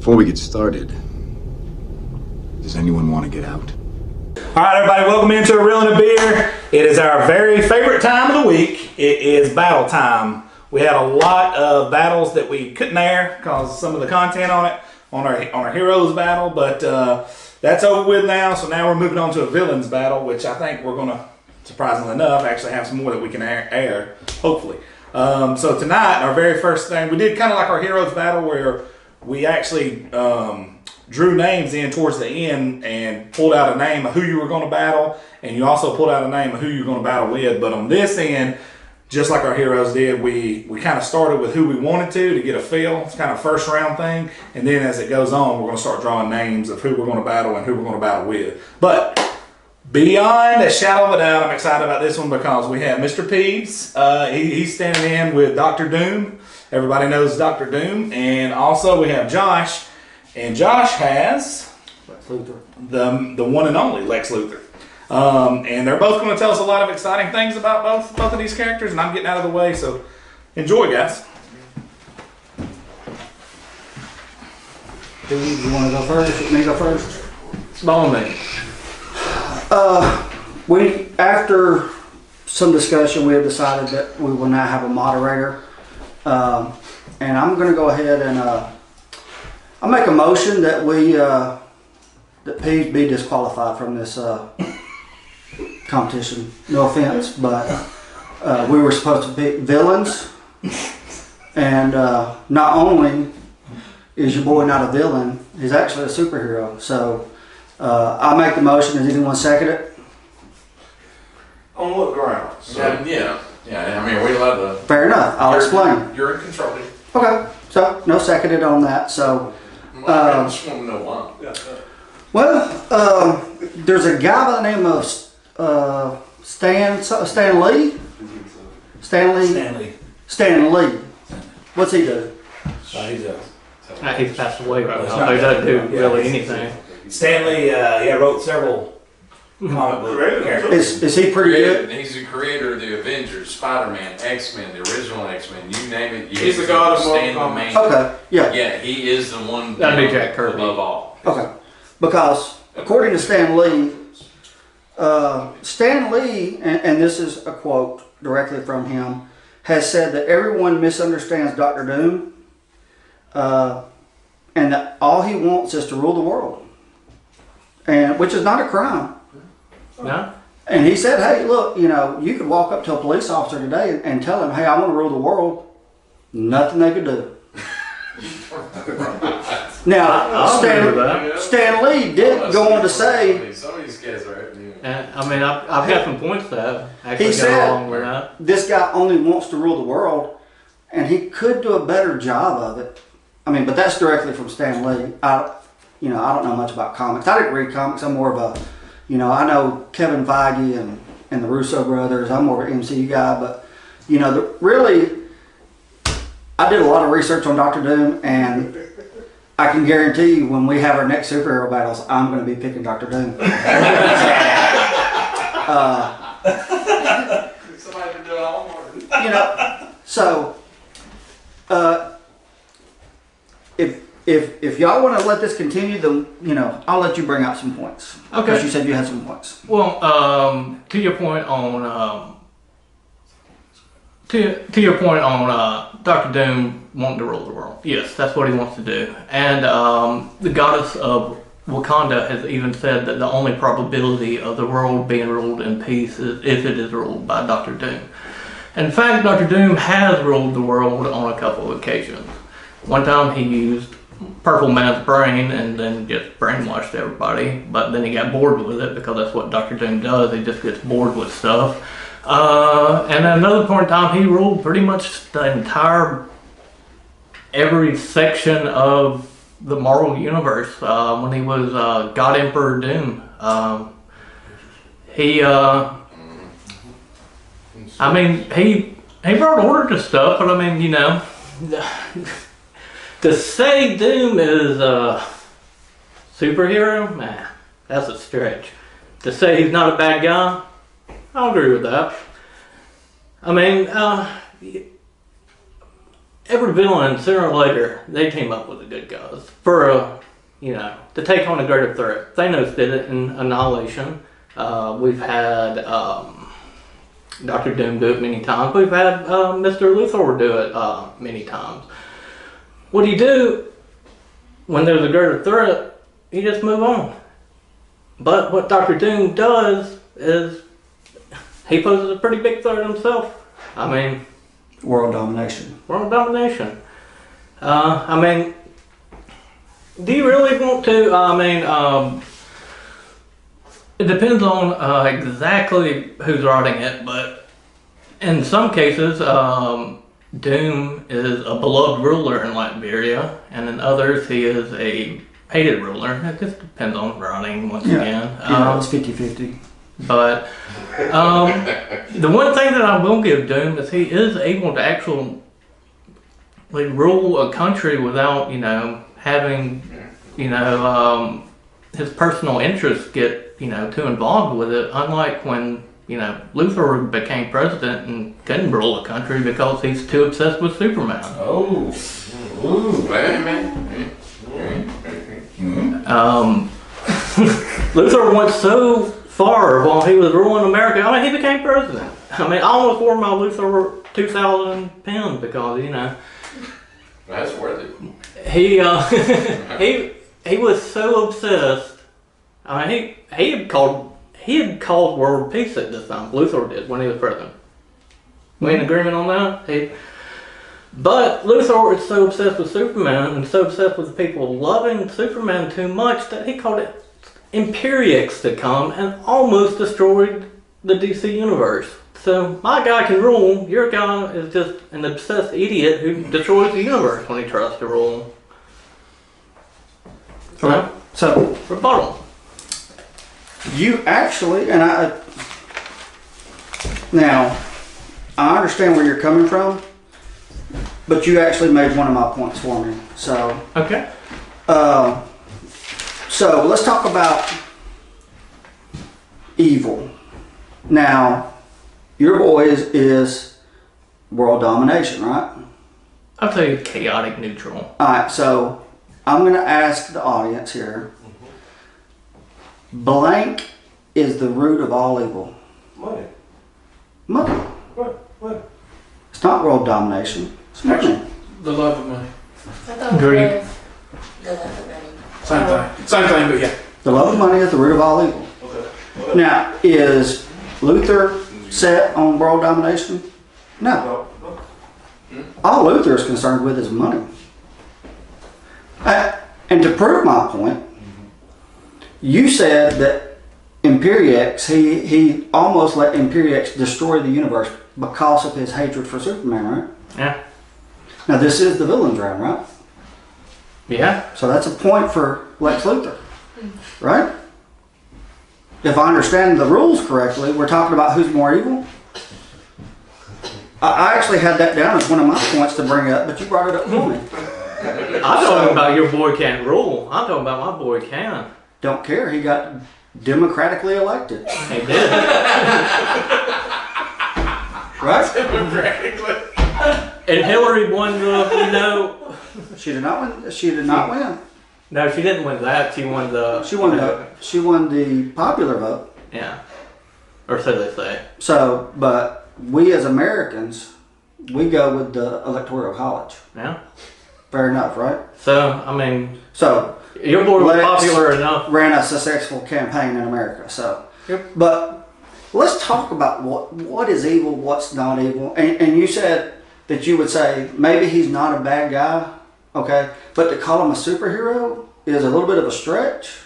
Before we get started, does anyone want to get out? All right, everybody, welcome into A Reel and a Beer. It is our very favorite time of the week. It is battle time. We had a lot of battles that we couldn't air because some of the content on it, on our heroes battle, but that's over with now. So now we're moving on to a villains battle, which I think we're gonna, surprisingly enough, actually have some more that we can air hopefully. So tonight, our very first thing, we did kind of like our heroes battle where we actually drew names in towards the end and pulled out a name of who you were going to battle, and you also pulled out a name of who you're going to battle with. But on this end, just like our heroes did, we kind of started with who we wanted to get a feel. It's kind of first round thing, and then as it goes on, we're going to start drawing names of who we're going to battle and who we're going to battle with. But beyond a shadow of a doubt, I'm excited about this one because we have Mr. Peabs. He's standing in with Dr. Doom. Everybody knows Dr. Doom. And also we have Josh. And Josh has Lex Luthor. The one and only Lex Luthor. And they're both going to tell us a lot of exciting things about both of these characters. And I'm getting out of the way, so enjoy, guys. Do you want to go first? Let me go first. It's on me. After some discussion, we have decided that we will now have a moderator. And I'm going to go ahead and I'll make a motion that that Peabs be disqualified from this competition. No offense, but we were supposed to pick villains, and not only is your boy not a villain, he's actually a superhero. So I'll make the motion. Does anyone second it? On what grounds? So, Yeah. I mean, are we allowed to? Fair enough. I'll explain. You're in control. Okay. So no seconded on that. So. I just want to know why. Well, there's a guy by the name of Stan Lee. What's he do? He's passed away right now. He doesn't do really anything. Stanley, wrote several comic book characters. Is he pretty good? He's the creator of the Avengers, Spider-Man, X-Men, the original X-Men. You name it. He's the god of Mortal Kombat. Okay, yeah. Yeah, he is the one. That'd be Jack Kirby above all. Okay, because according to Stan Lee, and this is a quote directly from him, has said that everyone misunderstands Dr. Doom, and that all he wants is to rule the world, and which is not a crime. No? And he said, hey, look, you could walk up to a police officer today and tell him, hey, I want to rule the world. Nothing they could do. Now, Stan Lee did go on to say, some of these guys are. I mean, I've got some points that actually he go said, along with that. this guy only wants to rule the world, and he could do a better job of it. I mean, but that's directly from Stan Lee. I don't know much about comics. I didn't read comics. I'm more of a, I know Kevin Feige and the Russo brothers. I'm more of an MCU guy, but really, I did a lot of research on Dr. Doom, and I can guarantee you when we have our next superhero battles, I'm going to be picking Dr. Doom. Somebody can do it all more. So if y'all want to let this continue, then I'll let you bring out some points. Okay. Because you said you had some points. Well, to your point on Dr. Doom wanting to rule the world. Yes, that's what he wants to do. And the goddess of Wakanda has even said that the only probability of the world being ruled in peace is if it is ruled by Dr. Doom. In fact, Dr. Doom has ruled the world on a couple of occasions. One time he used Purple Man's brain and then just brainwashed everybody, but then he got bored with it because that's what Dr. Doom does. He just gets bored with stuff. And at another point in time, he ruled pretty much the entire, every section of the Marvel Universe when he was God Emperor Doom. He brought order to stuff, but I mean, to say Doom is a superhero, nah, that's a stretch. To say he's not a bad guy, I'll agree with that. I mean, every villain, sooner or later, they team up with the good guys for to take on a greater threat. Thanos did it in Annihilation. We've had Dr. Doom do it many times. We've had Mr. Luthor do it many times. What do you do when there's a greater threat? You just move on. But what Dr. Doom does is he poses a pretty big threat himself. I mean, World domination. World domination. I mean, do you really want to? It depends on exactly who's writing it, but in some cases, Doom is a beloved ruler in Latveria, and in others, he is a hated ruler. It just depends on writing, once again. It's 50-50. But the one thing that I will give Doom is he is able to actually rule a country without, having, his personal interests get, too involved with it. Unlike when, Luthor became president and couldn't rule a country because he's too obsessed with Superman. Oh, ooh, man. Luthor went so far while he was ruling America. I mean, he became president. I mean, I almost wore my Luthor 2000 pin because, That's worth it. he was so obsessed. I mean, he had called world peace at this time. Luthor did when he was president. We in agreement on that? But Luthor is so obsessed with Superman and so obsessed with people loving Superman too much that he called it Imperiex to come and almost destroyed the DC universe. So my guy can rule, your guy is just an obsessed idiot who destroys the universe when he tries to rule. So rebuttal. You actually, now, I understand where you're coming from, but you actually made one of my points for me. So, okay. So let's talk about evil. Now, your boy is world domination, right? I'll tell you chaotic neutral. Alright, so I'm going to ask the audience here. Blank is the root of all evil. Money. Money. What? It's not world domination. It's money. The love of money. I thought it Greed. was the love of money. Same thing, but yeah. The love of money is the root of all evil. Okay. Now, is Luther set on world domination? No. All Luther is concerned with is money. And to prove my point, you said that Imperiex, he almost let Imperiex destroy the universe because of his hatred for Superman, right? Yeah. Now this is the villain's round, right? Yeah. So that's a point for Lex Luthor, right? If I understand the rules correctly, we're talking about who's more evil. I actually had that down as one of my points to bring up, but you brought it up for me. I'm talking about your boy can't rule. I'm talking about my boy can. Don't care. He got democratically elected. He did. Right? Democratically. And Hillary won the, She did not win. She did not win. No, she didn't win that. She won the... She won the popular vote. Yeah. Or so they say. So, but we as Americans, we go with the electoral college. Yeah. Fair enough, right? So, I mean... So... Your boy was Lex popular enough. Ran a successful campaign in America, so... Yep. But let's talk about what is evil, what's not evil. And you said that you would say, maybe he's not a bad guy, okay? But to call him a superhero is a little bit of a stretch.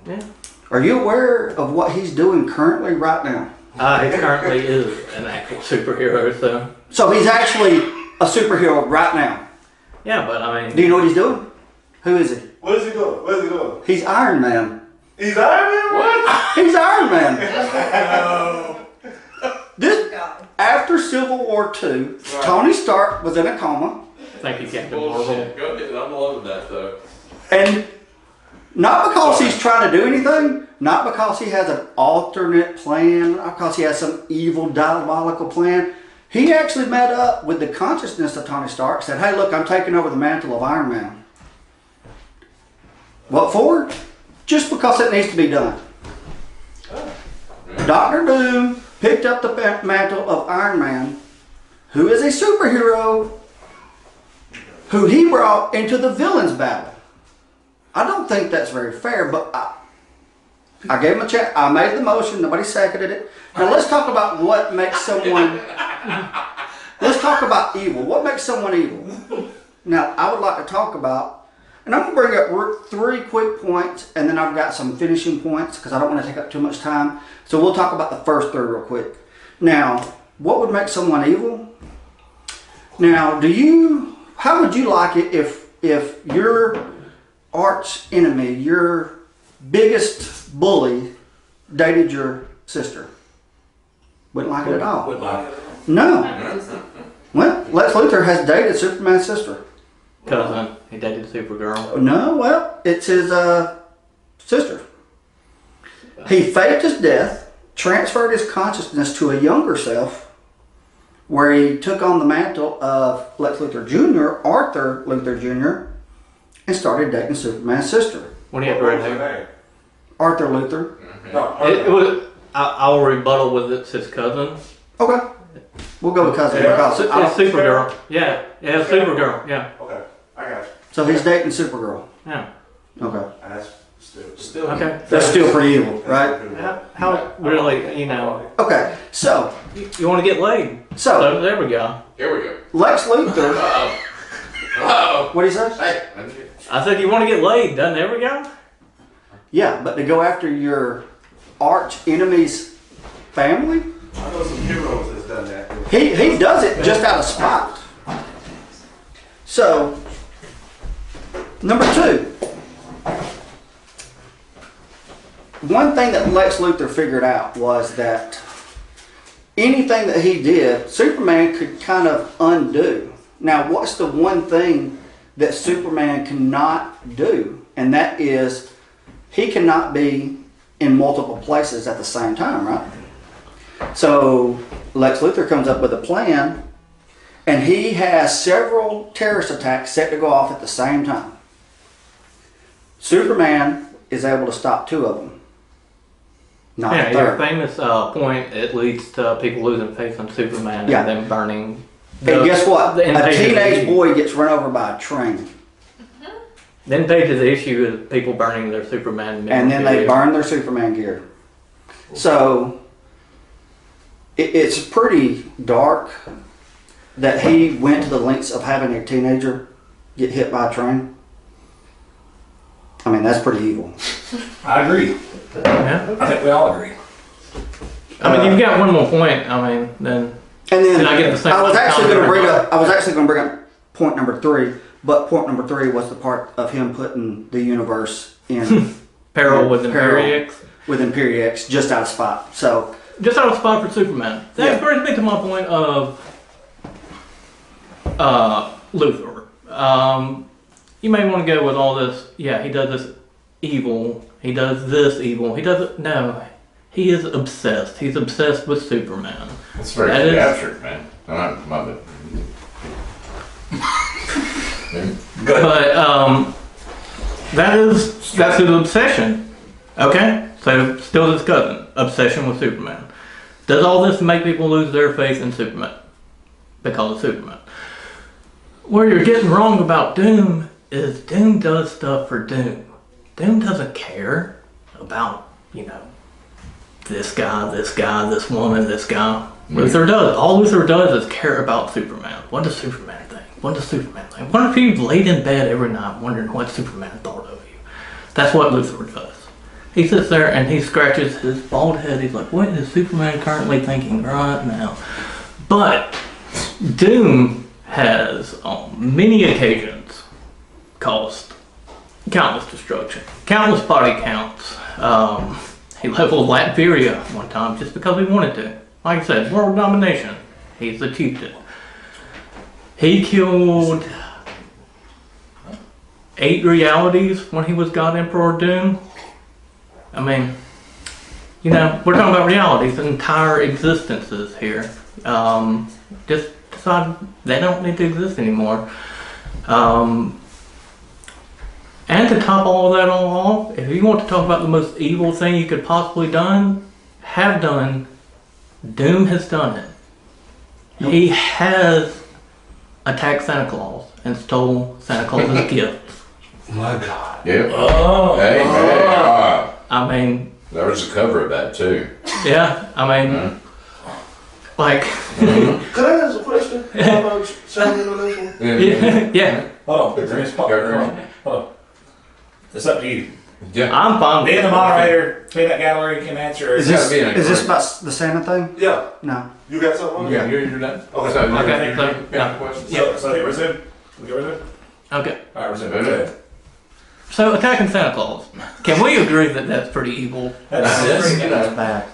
Yeah. Are you aware of what he's doing currently right now? He currently is an actual superhero, so... So he's actually a superhero right now. Yeah, but I mean... Do you know what he's doing? Who is he? Where's he going? Where's he going? He's Iron Man. He's Iron Man? What? He's Iron Man. This, after Civil War II, Tony Stark was in a coma. Thank you, Captain Bullshit. Marvel. Go ahead. I'm loving that though. And not because he's trying to do anything, not because he has an alternate plan, not because he has some evil diabolical plan. He actually met up with the consciousness of Tony Stark, said, hey, look, I'm taking over the mantle of Iron Man. What for? Just because it needs to be done. Doctor Doom picked up the mantle of Iron Man, who is a superhero, who he brought into the villains battle. I don't think that's very fair, but I gave him a check. I made the motion. Nobody seconded it. Now let's talk about what makes someone. Let's talk about evil. What makes someone evil? Now I would like to talk about, and I'm going to bring up 3 quick points, and then I've got some finishing points because I don't want to take up too much time. So we'll talk about the first 3 real quick. Now, what would make someone evil? Now, how would you like it if your arch enemy, your biggest bully, dated your sister? Wouldn't like it at all. Wouldn't like it. No. Well, Lex Luthor has dated Superman's sister. Cousin. He dated Supergirl. No, well, it's his sister. He faked his death, transferred his consciousness to a younger self, where he took on the mantle of Lex Luthor Jr., Arthur Luthor Jr., and started dating Superman's sister. When he had red hair. Arthur Luthor. It was. I'll rebuttal with it's his cousin. Okay. We'll go with cousin. It's Supergirl. Yeah, Supergirl. Yeah. Okay, I got you. So he's dating Supergirl. Yeah. Okay. That's still. Okay. That's still pretty evil, right? How really, you know? Okay. So You want to get laid? So there we go. Here we go. Lex Luthor. Uh-oh. What do you say? Hey, I said you want to get laid. Doesn't there we go? Yeah, but to go after your arch enemy's family, I know some heroes that's done that. he does it just out of spite. So, number 2. One thing that Lex Luthor figured out was that anything that he did, Superman could kind of undo. Now, what's the one thing that Superman cannot do? And that is, he cannot be in multiple places at the same time, right? So, Lex Luthor comes up with a plan, and he has several terrorist attacks set to go off at the same time. Superman is able to stop 2 of them. Not the Your 3rd. famous point, it leads to people losing faith in Superman Yeah. and them burning. And guess what? The A teenage boy gets run over by a train. Then pages the issue is people burning their Superman. And then they burn their Superman gear. So, it's pretty dark that he went to the lengths of having a teenager get hit by a train. I mean, that's pretty evil. I agree. Yeah. I think we all agree. I mean, you've got one more point. I mean, then. And then Did I get the same I was actually going to bring comment? up. I was actually going to bring up point number 3, but point number 3 was the part of him putting the universe in Peril with Peril. Imperiex. with Imperiex just out of spot. So Just out of spot for Superman. That Yeah. brings me to my point of Luthor. You may want to go with all this. Yeah, he does this evil. He does this evil. He does it. No, he is obsessed. He's obsessed with Superman. That's very That is- theatric, man. I love it. But that's his obsession. Okay, so still his cousin. Obsession with Superman. Does all this make people lose their faith in Superman because of Superman? Where you're getting wrong about Doom is Doom does stuff for Doom. Doom doesn't care about, this guy, this woman, this guy. Luthor does. All Luthor does is care about Superman. What does Superman think? What does Superman think? What if you laid in bed every night wondering what Superman thought of you? That's what Luthor does. He sits there and he scratches his bald head. He's like, what is Superman currently thinking right now? But Doom has, on many occasions, caused countless destruction, countless body counts. He leveled Latveria one time just because he wanted to. Like I said, world domination. He's achieved it. He killed 8 realities when he was God Emperor Doom. I mean, we're talking about realities, entire existences here. just decide they don't need to exist anymore. And to top all of that off, if you want to talk about the most evil thing you could possibly have done, Doom has done it. He has attacked Santa Claus and stole Santa Claus's gifts. My God. Yep. Oh. Hey, I mean, there was a cover of that too. yeah, I mean, like, Could I ask a question? How about sounding on this one? yeah, Hold on. Hold on. It's up to you. Yeah. I'm fine. Being the moderator, Peanut Gallery can answer. Is gotta this be in a is this group. about the Santa thing? Yeah. No. You got something on Yeah, it? you're done. Okay. So, Okay, so, yeah. Questions? So resume. We go resume? okay. All right, resume. Okay. So attacking Santa Claus, can we agree that that's pretty evil? That's Yes, pretty you good. know, Bad.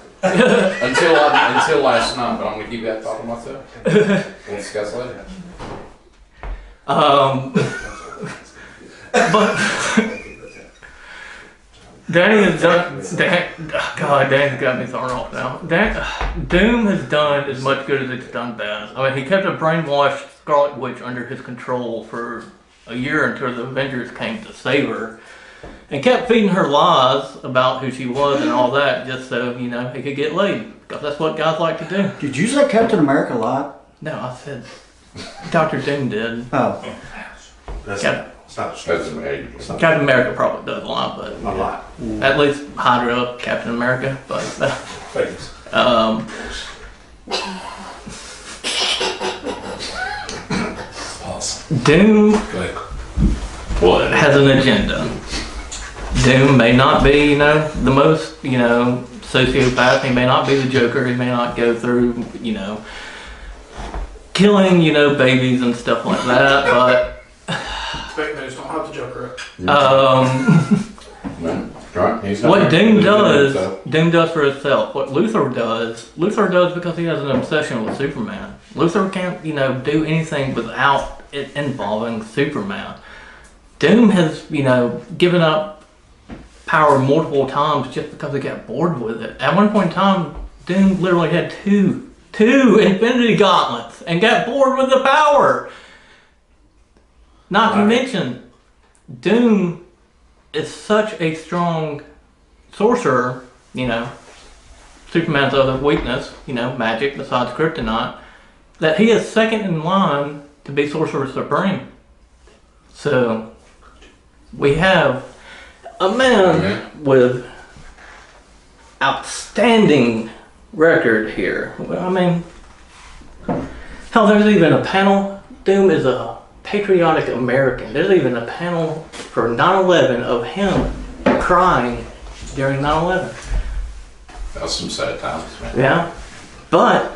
until last night, but I'm gonna keep that thought to myself. We'll discuss later. But Danny has done. God, Danny's got me thrown off now. Doom has done as much good as it's done bad. I mean, he kept a brainwashed Scarlet Witch under his control for a year until the Avengers came to save her, and kept feeding her lies about who she was and all that, just so he could get laid. Because that's what guys like to do. Did you say Captain America lied? No, I said Dr. Doom did. Oh. That's Cap- it's not a That's amazing. Captain America probably does lie, but a lot. at least Hydra, Captain America. But Thanks. Doom What? has an agenda. Doom may not be, the most, sociopath. He may not be the Joker. He may not go through, killing, babies and stuff like that. But Fake news, don't have the Joker up. Right. He's not what Doom does, so. Doom does for himself. What Luthor does because he has an obsession with Superman. Luthor can't, do anything without it involving Superman. Doom has, given up power multiple times just because he got bored with it. At one point in time, Doom literally had two Infinity Gauntlets and got bored with the power. Not to mention, Doom is such a strong sorcerer, Superman's other weakness, magic besides kryptonite, that he is second in line to be Sorcerer Supreme. So, we have a man with outstanding record here. Well, I mean, hell, there's even a panel. Doom is a patriotic American. There's even a panel for 9/11 of him crying during 9/11. That was some sad times, man. Yeah, but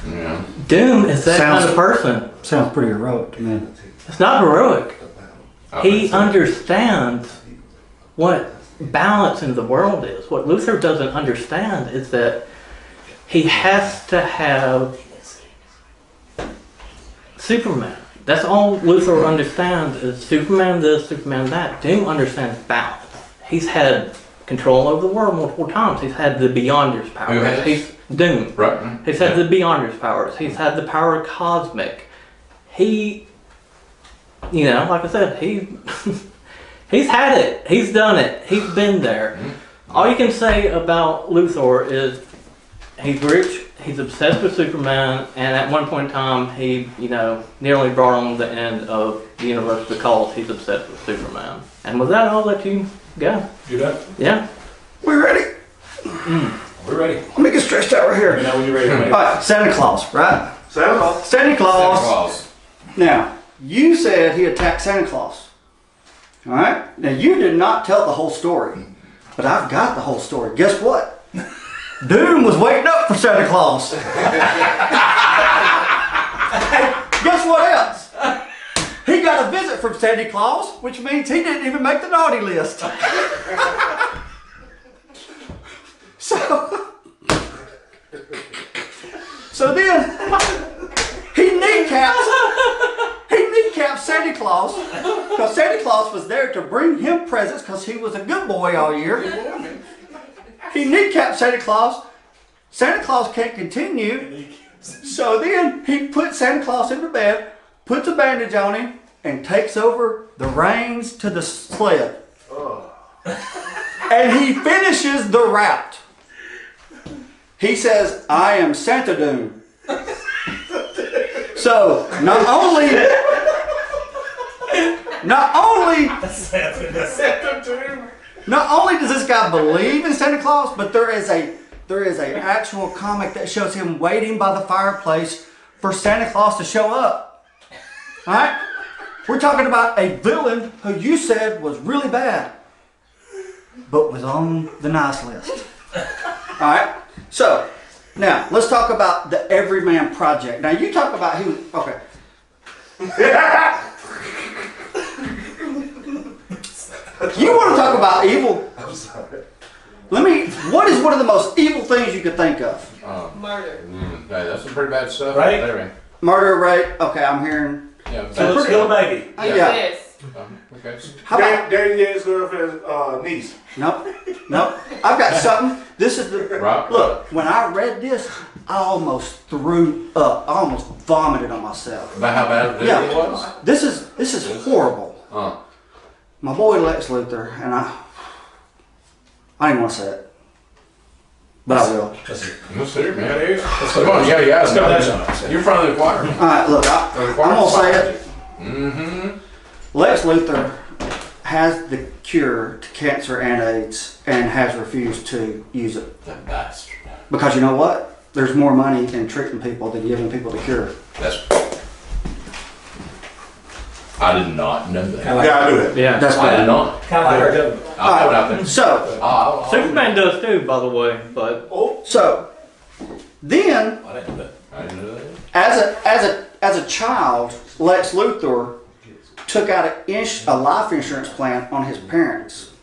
Yeah. Doom is that kind of person. Sounds pretty heroic to me. It's not heroic. I He think so. understands what balance in the world is. What Luthor doesn't understand is that he has to have Superman. That's all Luthor understands is Superman this, Superman that. Doom understands balance. He's had control over the world multiple times. He's had the Beyonders powers. Who has? He's Doom. Right. He's had the Beyonders powers. He's had the power of Cosmic. He, like I said, he's had it. He's done it. He's been there. All you can say about Luthor is he's rich, he's obsessed with Superman, and at one point in time, he, nearly brought on the end of the universe because he's obsessed with Superman. And with that, I'll let you go. You done? Yeah. We ready? We're ready. Let me get stretched out right Let me here. know when you're ready. All right, Santa Claus, right? Santa Claus. Santa Claus. Santa Claus. Now, you said he attacked Santa Claus. All right? Now, you did not tell the whole story, but I've got the whole story. Guess what? Doom was waiting up for Santa Claus. Guess what else? He got a visit from Santa Claus, which means he didn't even make the naughty list. So then he kneecaps Santa Claus because Santa Claus was there to bring him presents because he was a good boy all year. He kneecaps Santa Claus. Santa Claus can't continue So then he puts Santa Claus into bed, puts a bandage on him, and takes over the reins to the sled. And he finishes the route. He says, "I am Santa Doom." So not only does this guy believe in Santa Claus, but there is a actual comic that shows him waiting by the fireplace for Santa Claus to show up. All right? We're talking about a villain who you said was really bad, but was on the nice list. All right? So, now, let's talk about the Everyman Project. Now, you talk about who... Okay. You want to talk about evil? I'm sorry. What is one of the most evil things you could think of? Murder. Hey, that's some pretty bad stuff Right? right there. Murder, rape. Okay, I'm hearing... Yeah, Kill a baby. Yeah. Yes. okay. How about... Daddy's girlfriend's niece. Nope. I've got something. This is the... Right. Look, when I read this, I almost threw up. I almost vomited on myself. About how bad it Yeah. was? This is horrible. My boy Lex Luthor, and I didn't want to say it, but I will. No, sir, man. Come on, yeah. Let's go that You're in front of the choir. All right, look, I'm gonna say it. Mm-hmm. Lex Luthor has the cure to cancer and AIDS, and has refused to use it That bastard. because you know what? There's more money in treating people than giving people the cure. I did not know that. Yeah, I knew that. Yeah. That's I did what. not. Kind of like our government. I'll throw it out there. So, Superman does too, by the way. But then I didn't know that. I didn't know that. as a child, Lex Luthor took out a life insurance plan on his parents.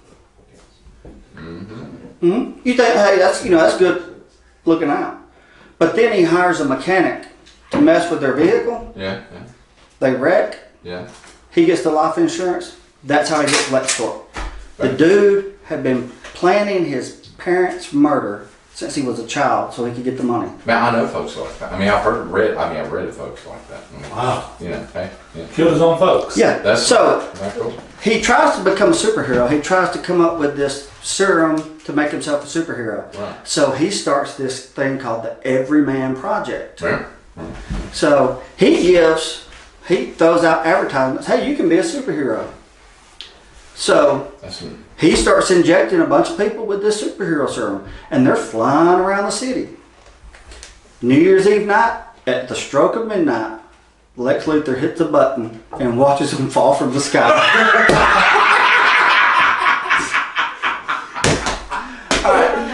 You think, hey, that's good looking out. But then he hires a mechanic to mess with their vehicle. Yeah. They wreck. Yeah. He gets the life insurance. That's how he gets Lex Luthor. The dude had been planning his parents' murder since he was a child so he could get the money. Man, I know folks like that. I mean, I've read of folks like that. I mean, Wow. Hey. Yeah. Killed his own folks. Yeah. That's cool. He tries to become a superhero. He tries to come up with this serum to make himself a superhero. Right. So he starts this thing called the Everyman Project. Yeah. So he throws out advertisements. Hey, you can be a superhero. So he starts injecting a bunch of people with this superhero serum, and they're flying around the city. New Year's Eve night, at the stroke of midnight, Lex Luthor hits a button and watches them fall from the sky.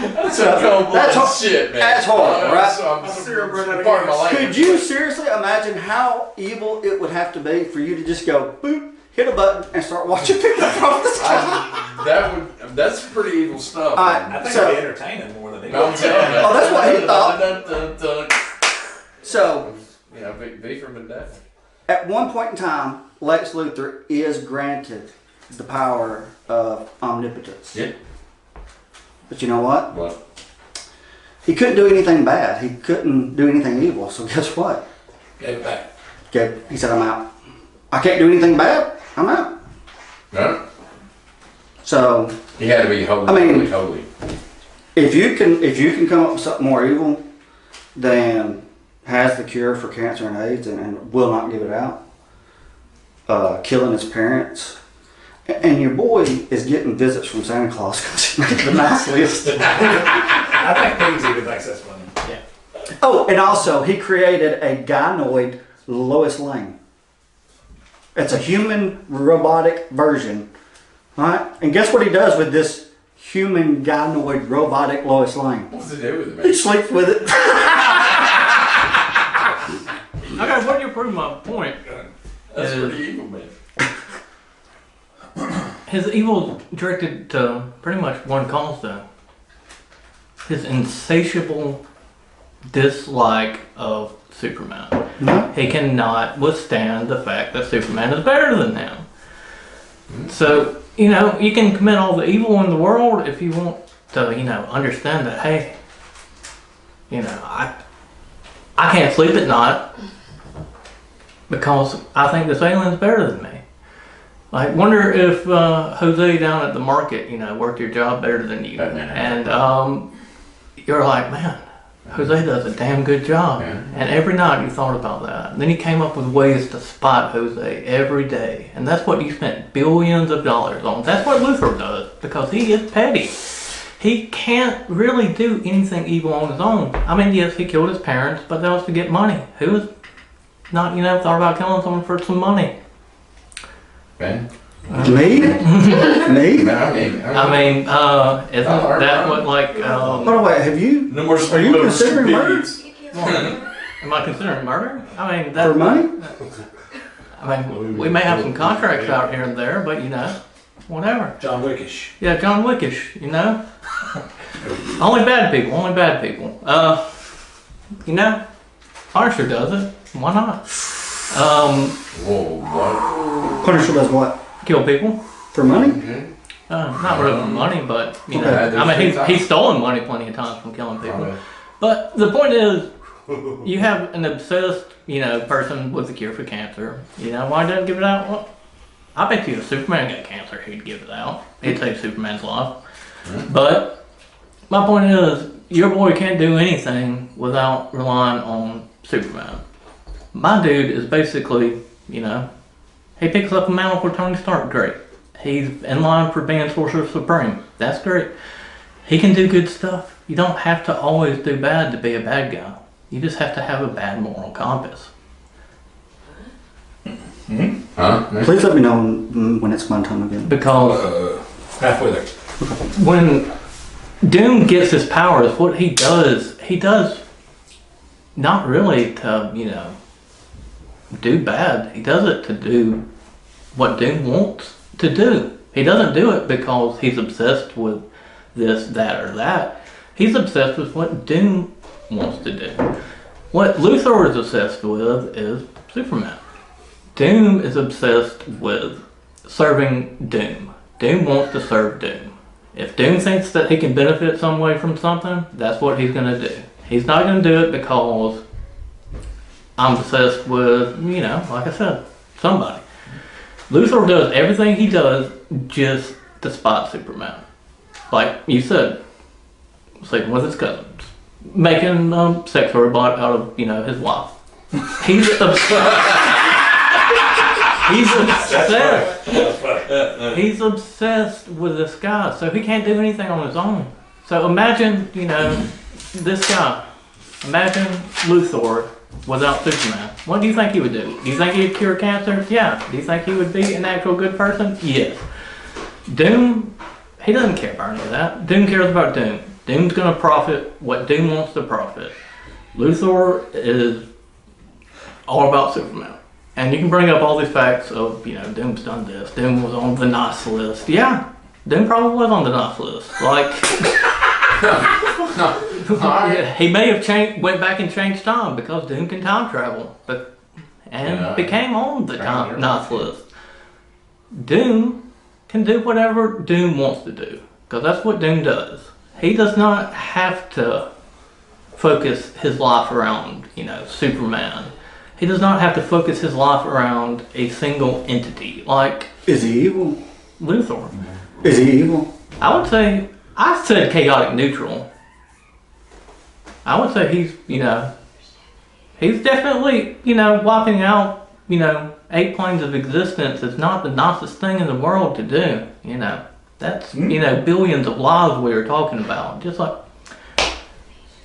That's shit, man. That's horrible, right? Pardon my language. Could you seriously imagine how evil it would have to be for you to just go boop, hit a button, and start watching people from the sky? That's pretty evil stuff. I think it'd be entertaining more than anything. I'm telling you. Oh, that's what he thought. thought. So, V for Vendetta. at one point in time, Lex Luthor is granted the power of omnipotence. Yeah. But you know what? What? He couldn't do anything bad. He couldn't do anything evil. So guess what? Gave it back. He said, I'm out. I can't do anything bad. I'm out. No. So He had to be holy. I mean- holy. if you can come up with something more evil than has the cure for cancer and AIDS and will not give it out, killing his parents, and your boy is getting visits from Santa Claus because he made the nice list. I think Peabs even thinks that's funny. Yeah. Oh, and also he created a gynoid Lois Lane. It's a human robotic version, right? And guess what he does with this human gynoid robotic Lois Lane? What's it do with it, He man? sleeps with it. okay, what do you prove my point? That's is- pretty evil, man. His evil directed to pretty much one cause, though. His insatiable dislike of Superman. No. He cannot withstand the fact that Superman is better than him. So, you can commit all the evil in the world if you want to, understand that, hey, I can't sleep at night because I think this alien's better than me. Like, wonder if Jose down at the market, worked your job better than you. And you're like, man, Jose does a damn good job. Yeah. And every night you thought about that. And then he came up with ways to spot Jose every day. And that's what you spent billions of dollars on. That's what Luthor does, because he is petty. He can't really do anything evil on his own. I mean, yes, he killed his parents, but that was to get money. Who's not, thought about killing someone for some money? Ben? Me? Me? I mean, isn't that what, like, By the way, have you? No more Are you considering murder? am I considering murder? I mean, For that, money? I mean, we may have some contracts out here and there, but, whatever. John Wickish. Yeah, John Wickish, Only bad people. Punisher does it. Why not? Whoa, what? Punisher does what? Kill people. For money? Not really for money, but, Okay. I mean, he's stolen money plenty of times from killing people. But the point is, you have an obsessed, person with a cure for cancer. Why doesn't give it out? Well, I bet you if Superman got cancer, he'd give it out. He'd save Superman's life. But my point is, your boy can't do anything without relying on Superman. My dude is basically, he picks up a mantle for Tony Stark, great. He's in line for being Sorcerer Supreme, that's great. He can do good stuff. You don't have to always do bad to be a bad guy. You just have to have a bad moral compass. Huh? Please let me know when it's my time again. Because Halfway there. when Doom gets his powers, what he does not really to, do bad. He does it to do what Doom wants to do. He doesn't do it because he's obsessed with this, that, or that. He's obsessed with what Doom wants to do. What Luthor is obsessed with is Superman. Doom is obsessed with serving Doom. Doom wants to serve Doom. If Doom thinks that he can benefit some way from something, that's what he's going to do. He's not going to do it because I'm obsessed with, like I said, somebody. Luthor does everything he does just to spot Superman. Like you said, sleeping with his cousins, making a sex robot out of, his wife. He's obsessed. He's obsessed with this guy, so he can't do anything on his own. So imagine, this guy. Imagine Luthor without Superman. What do you think he would do? Do you think he'd cure cancer? Yeah. Do you think he would be an actual good person? Yes. Doom, he doesn't care about any of that. Doom cares about Doom. Doom's gonna profit what Doom wants to profit. Luthor is all about Superman. And you can bring up all these facts of, Doom's done this. Doom was on the nice list. Yeah, Doom probably was on the nice list. Like, he may have went back and changed time because Doom can time travel, became on the nice list. Doom can do whatever Doom wants to do because that's what Doom does. He does not have to focus his life around, Superman. He does not have to focus his life around a single entity. Like, Is he evil? Luthor. Is he evil? I said chaotic neutral. I would say he's definitely, wiping out, 8 planes of existence is not the nicest thing in the world to do, That's, billions of lives we were talking about. Just like,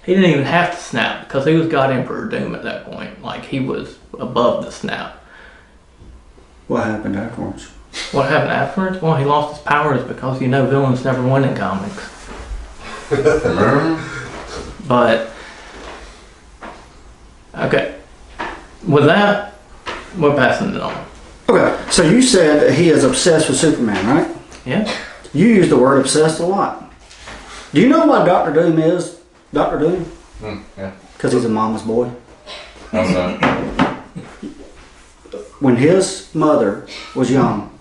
he didn't even have to snap because he was God Emperor Doom at that point. Like, he was above the snap. What happened afterwards? What happened afterwards? Well, he lost his powers because, villains never win in comics. But, okay. With that, we're passing it on. Okay, so you said that he is obsessed with Superman, right? Yeah? You use the word obsessed a lot. Do you know why Dr. Doom is Dr. Doom? Yeah. Because he's a mama's boy. How's When his mother was young,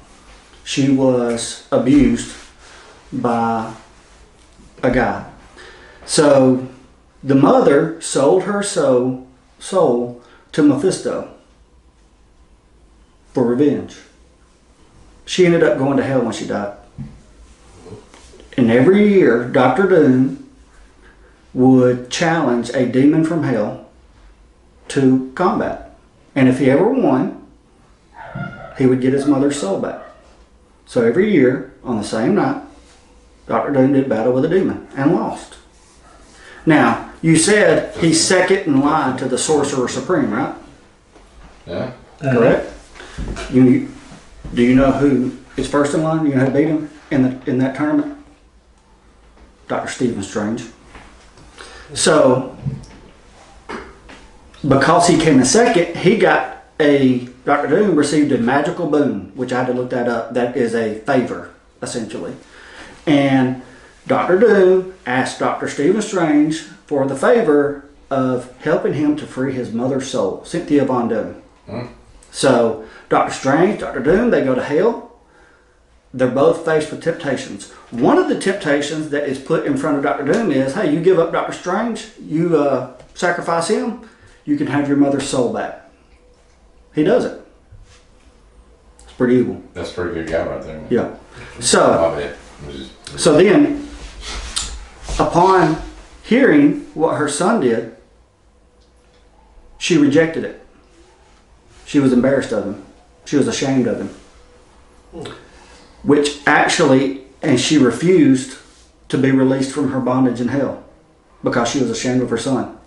she was abused by a guy. So the mother sold her soul soul to Mephisto for revenge. She ended up going to hell when she died. And every year, Dr. Doom would challenge a demon from hell to combat. And if he ever won, he would get his mother's soul back. So every year, on the same night, Dr. Doom did battle with a demon and lost. Now, you said he's second in line to the Sorcerer Supreme, right? Yeah. Correct? Do you know who is first in line? You know who beat him in that tournament? Dr. Stephen Strange. So, because he came in second, Dr. Doom received a magical boon, which I had to look that up. That is a favor, essentially. And Dr. Doom asked Dr. Stephen Strange for the favor of helping him to free his mother's soul, Cynthia Von Doom. So, Dr. Strange, Dr. Doom, they go to hell. They're both faced with temptations. One of the temptations that is put in front of Dr. Doom is, hey, you give up Dr. Strange, you sacrifice him, you can have your mother's soul back. He does it. It's pretty evil. That's a pretty good guy right there. Man. Yeah. So, I bet. so then, upon hearing what her son did, she rejected it. She was embarrassed of him. She was ashamed of him. Which actually, and she refused to be released from her bondage in hell because she was ashamed of her son.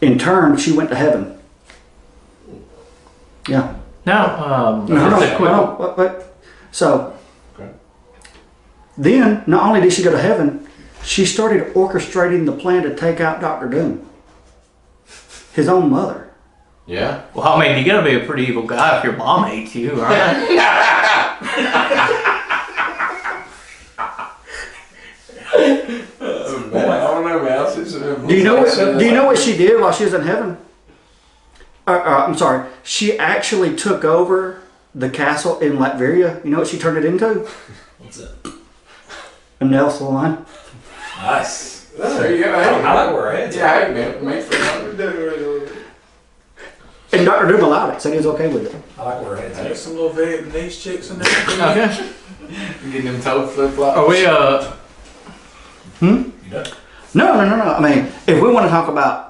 In turn, she went to heaven. Yeah. Now, So, Okay. then, not only did she go to heaven, she started orchestrating the plan to take out Dr. Doom. His own mother. Yeah. well, I mean, you gotta be a pretty evil guy if your mom hates you, right? Man, I don't know, man. I see some- Do you know what she did while she was in heaven? I'm sorry. She actually took over the castle in Latveria. You know what she turned it into? What's that? A nail salon. Nice. There you go. I Hey, like where her head's at. yeah, hey, man. Make for And Dr. Doom allowed it, said he was okay with it. I like where her head's There's at. some little Vietnamese chicks in there. Okay. getting them toe flip flops. Are we, You done? No. I mean, if we want to talk about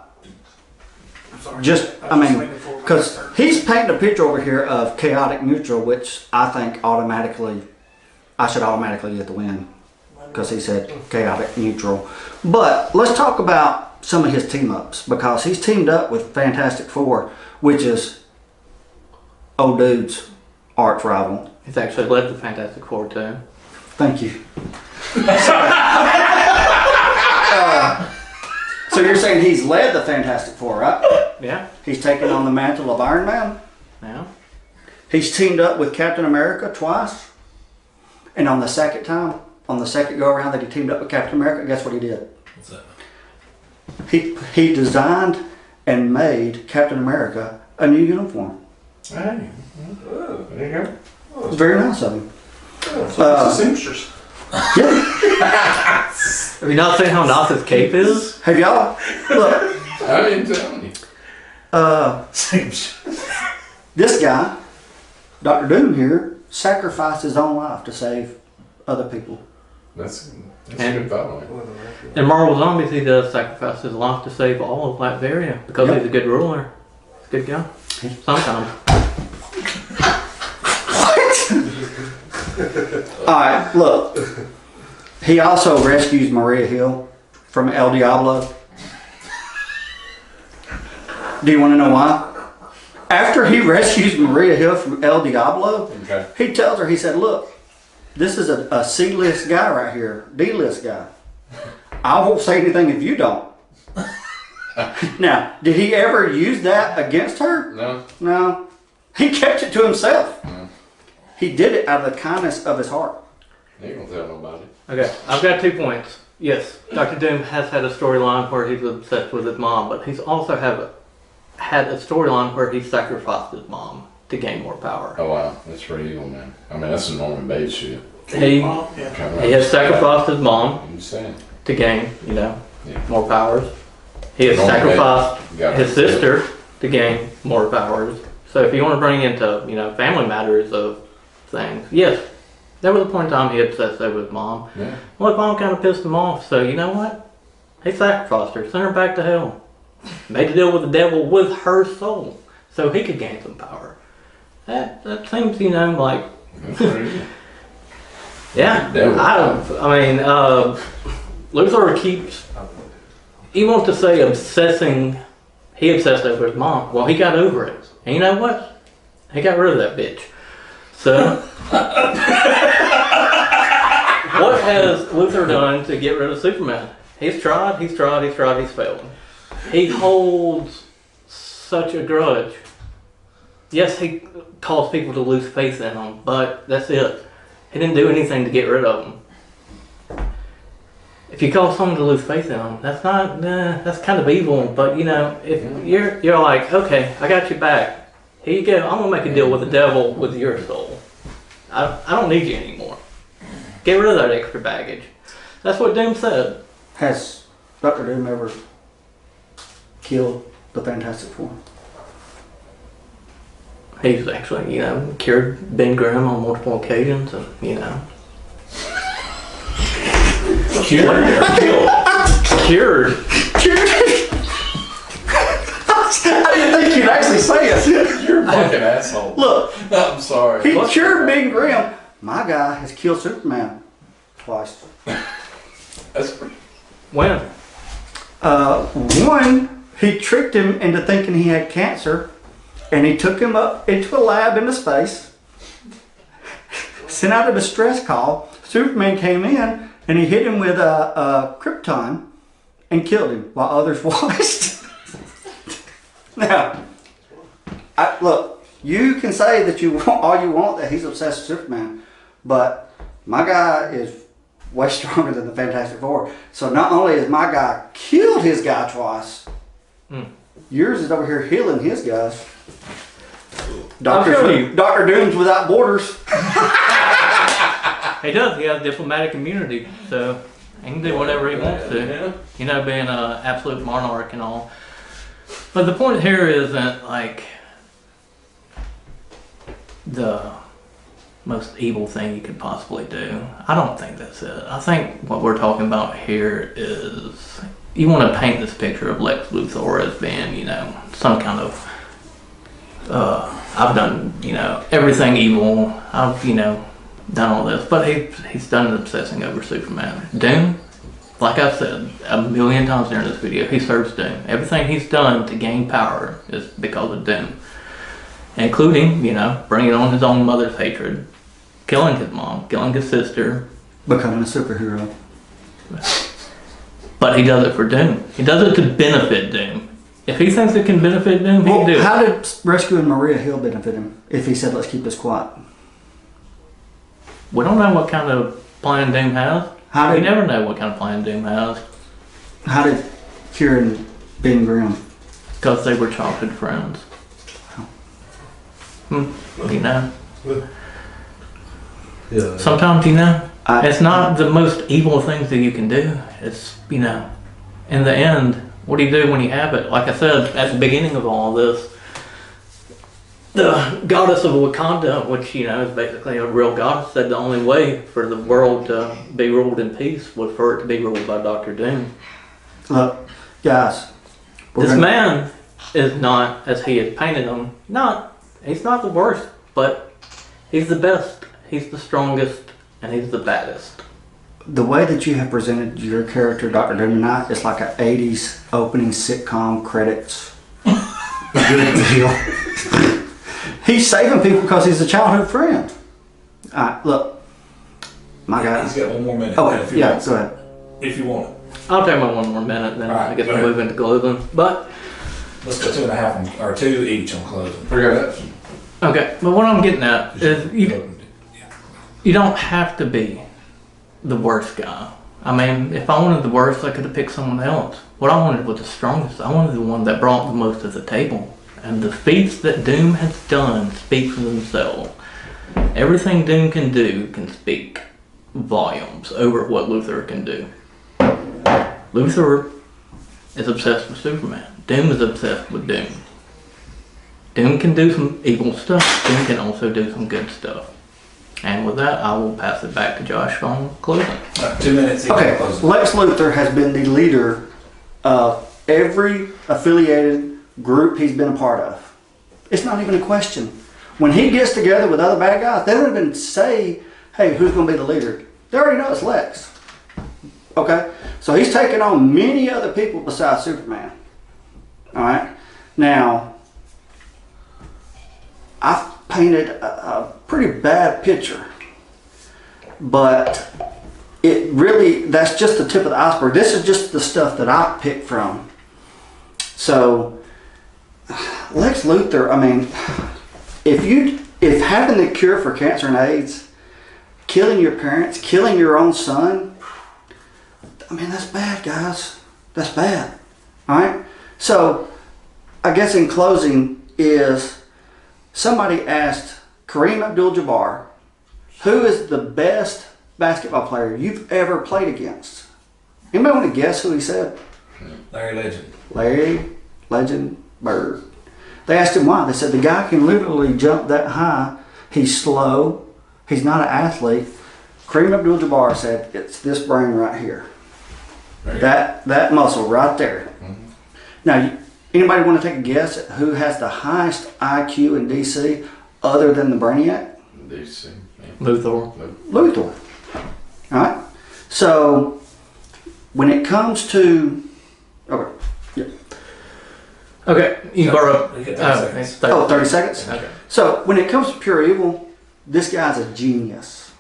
because he's painting a picture over here of chaotic neutral, which I think I should automatically get the win because he said chaotic neutral. But let's talk about some of his team ups because he's teamed up with Fantastic Four, which is old dude's arch rival. he's actually led the Fantastic Four too. Thank you. So you're saying he's led the Fantastic Four, right? Yeah. He's taken on the mantle of Iron Man. Yeah. He's teamed up with Captain America twice. And on the second go around that he teamed up with Captain America, guess what he did? What's that? He designed and made Captain America a new uniform. Hey. There you go. It's very nice of him. It's the seamstress. Yeah. Have you not seen how nice his cape is? Have y'all? Look, I didn't tell you. this guy, Dr. Doom here, sacrificed his own life to save other people. That's a good thought, man. In Marvel Zombies, he does sacrifice his life to save all of Latveria because Yep. he's a good ruler. He's a good guy. Sometimes. Alright, look. He also rescues Maria Hill from El Diablo. Do you want to know why? After he rescues Maria Hill from El Diablo, Okay. he tells her, he said, look, this is a C-list guy right here, D-list guy. I won't say anything if you don't. Now, did he ever use that against her? No. No. He kept it to himself. He did it out of the kindness of his heart. You ain't gonna tell nobody. Okay, I've got 2 points. Yes, Dr. Doom has had a storyline where he's obsessed with his mom, but he's also had a storyline where he sacrificed his mom to gain more power. Oh wow, that's pretty evil, man. I mean, that's some Norman Bates shit. He has sacrificed his mom I'm just saying. to gain, Yeah. more powers. He has Normally, sacrificed got his it. sister to gain more powers. So if you want to bring into, family matters of things, yes, there was a point in time he obsessed over his mom. Yeah. Well, his mom kind of pissed him off, so you know what? He sacrificed her, sent her back to hell. Made a deal with the devil with her soul, so he could gain some power. That seems, like, That's crazy. yeah. Devil. Luthor keeps. He wants to say obsessing. He obsessed over his mom. Well, he got over it. And you know what? He got rid of that bitch. So, what has Luthor done to get rid of Superman? He's tried, he's failed. He holds such a grudge. Yes, he caused people to lose faith in him, but that's it. He didn't do anything to get rid of him. If you cause someone to lose faith in him, that's not, that's kind of evil, but if you're like, okay, I got you back. Here you go. I'm gonna make a deal with the devil with your soul. I don't need you anymore. Get rid of that extra baggage. That's what Doom said. Has Dr. Doom ever killed the Fantastic Four? He's actually, cured Ben Grimm on multiple occasions, and Cured or killed? cured. I didn't think you'd actually say it. You're a fucking asshole. Look, I'm sorry. he cured Ben Grimm. My guy has killed Superman twice. That's When? One, he tricked him into thinking he had cancer, and he took him up into a lab into space, sent out a distress call. Superman came in, and he hit him with a krypton and killed him while others watched. Now, look, you can say that you want all you want, that he's obsessed with Superman, but my guy is way stronger than the Fantastic Four. So not only has my guy killed his guy twice, yours is over here healing his guys. Dr. Doom's without borders. He does. He has diplomatic immunity, so he can do whatever he wants to. Being an absolute monarch and all. But the point here is that, the most evil thing you could possibly do, I don't think that's it. I think what we're talking about here is you want to paint this picture of Lex Luthor as being, some kind of, I've done, everything evil. I've, done all this. But he's done it obsessing over Superman. Doom, like I said a million times during this video, he serves Doom. Everything he's done to gain power is because of Doom. Including, bringing on his own mother's hatred, killing his mom, killing his sister. Becoming a superhero. But he does it for Doom. He does it to benefit Doom. If he thinks it can benefit Doom, he can do it. How did rescuing Maria Hill benefit him if he said, let's keep this quiet? We don't know what kind of plan Doom has. We never know what kind of plan Doom has. How did Kieran Ben Grimm? Because they were childhood friends. Yeah. Sometimes, it's not the most evil things that you can do. It's, in the end, what do you do when you have it? Like I said at the beginning of all this, the goddess of Wakanda, which, is basically a real goddess, said the only way for the world to be ruled in peace was for it to be ruled by Dr. Doom. Look, guys. This man is not, as he has painted him, he's not the worst, but he's the best, he's the strongest, and he's the baddest. The way that you have presented your character, Dr. Doom, tonight, is like an 80s opening sitcom credits. Good deal. He's saving people because he's a childhood friend. Look, my guy. He's got one more minute. Oh, if you yeah, want. go ahead. If you want it. I'll take my one more minute, then Alright, I guess go we'll ahead. move into closing. But, Let's go 2.5 or 2 each on closing. okay, but what I'm getting at is you don't have to be the worst guy. I mean, if I wanted the worst, I could have picked someone else. What I wanted was the strongest. I wanted the one that brought the most to the table. And the feats that Doom has done speak for themselves. Everything Doom can do can speak volumes over what Luthor can do. Luthor is obsessed with Superman. Doom is obsessed with Doom. Doom can do some evil stuff. Doom can also do some good stuff. And with that, I will pass it back to Josh on closing. 2 minutes. Okay, Lex Luthor has been the leader of every affiliated group he's been a part of. It's not even a question. When he gets together with other bad guys, they don't even say, hey, who's going to be the leader? They already know it's Lex. Okay? So he's taken on many other people besides Superman. Alright? Now, I've painted a pretty bad picture. But it really, that's just the tip of the iceberg. This is just the stuff that I picked from. So, Lex Luthor, I mean, if having the cure for cancer and AIDS, killing your parents, killing your own son, I mean, that's bad, guys. That's bad. Alright? So, I guess in closing is, somebody asked Kareem Abdul-Jabbar, who is the best basketball player you've ever played against? Anybody want to guess who he said? Larry Legend. Larry Legend Bird. They asked him why. They said the guy can literally jump that high. He's slow. He's not an athlete. Kareem Abdul-Jabbar said it's this brain right here. That muscle right there. Mm-hmm. Now, anybody want to take a guess at who has the highest IQ in DC other than the Brainiac? DC. Yeah. Luthor. All right. So when it comes to, okay, yeah. Okay, you brought up. 30 seconds. 30 seconds. Okay. So when it comes to pure evil, this guy's a genius.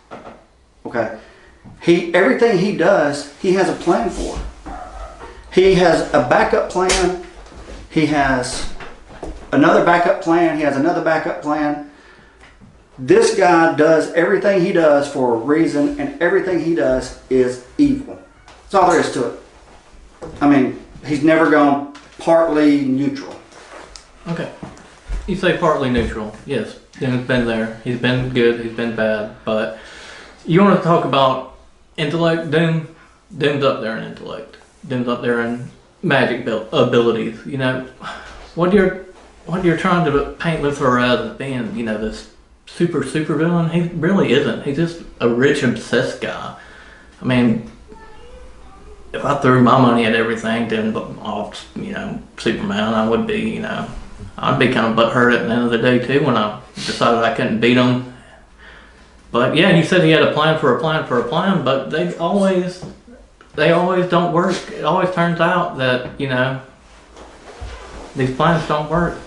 Okay. Everything he does, he has a plan for. He has a backup plan. He has another backup plan. He has another backup plan. This guy does everything he does for a reason, and everything he does is evil. That's all there is to it. I mean, he's never gone partly neutral. Okay. You say partly neutral. Yes, Doom's been there. He's been good. He's been bad. But you want to talk about intellect? Doom's up there in intellect. Doom's up there in magic abilities. You know, what you're trying to paint Luthor as being, you know, this super villain. He really isn't. He's just a rich, obsessed guy. I mean, if I threw my money at everything, then off, you know, Superman, I would be, you know, I'd be kind of butthurt at the end of the day too when I decided I couldn't beat him. But yeah, you said he had a plan for a plan for a plan, but they always don't work. It always turns out that, you know, these plans don't work.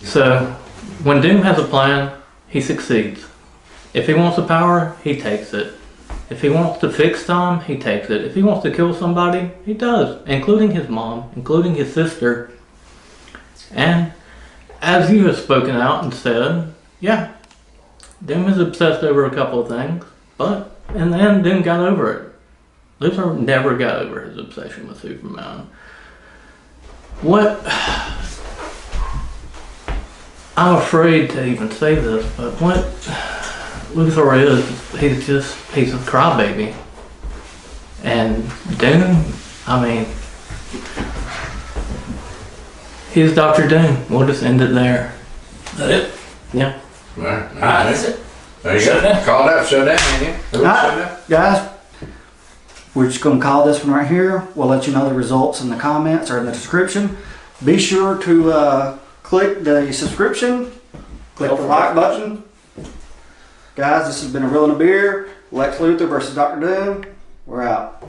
So when Doom has a plan, he succeeds. If he wants the power, he takes it. If he wants to fix time, he takes it. If he wants to kill somebody, he does, including his mom, including his sister. And as you have spoken out and said, yeah, Doom is obsessed over a couple of things, but in the end, Doom got over it. Luthor never got over his obsession with Superman. What... I'm afraid to even say this, but what Luthor is, he's a crybaby. And Doom, I mean, he's Dr. Doom. We'll just end it there. Is that it? Yeah. Right. That's it. There you Shut go. down. Call it out, shut down, man. All right, guys, we're just going to call this one right here. We'll let you know the results in the comments or in the description. Be sure to click the subscription, click the like button. Guys, this has been A Real and a Beer, Lex Luthor versus Dr. Doom. We're out.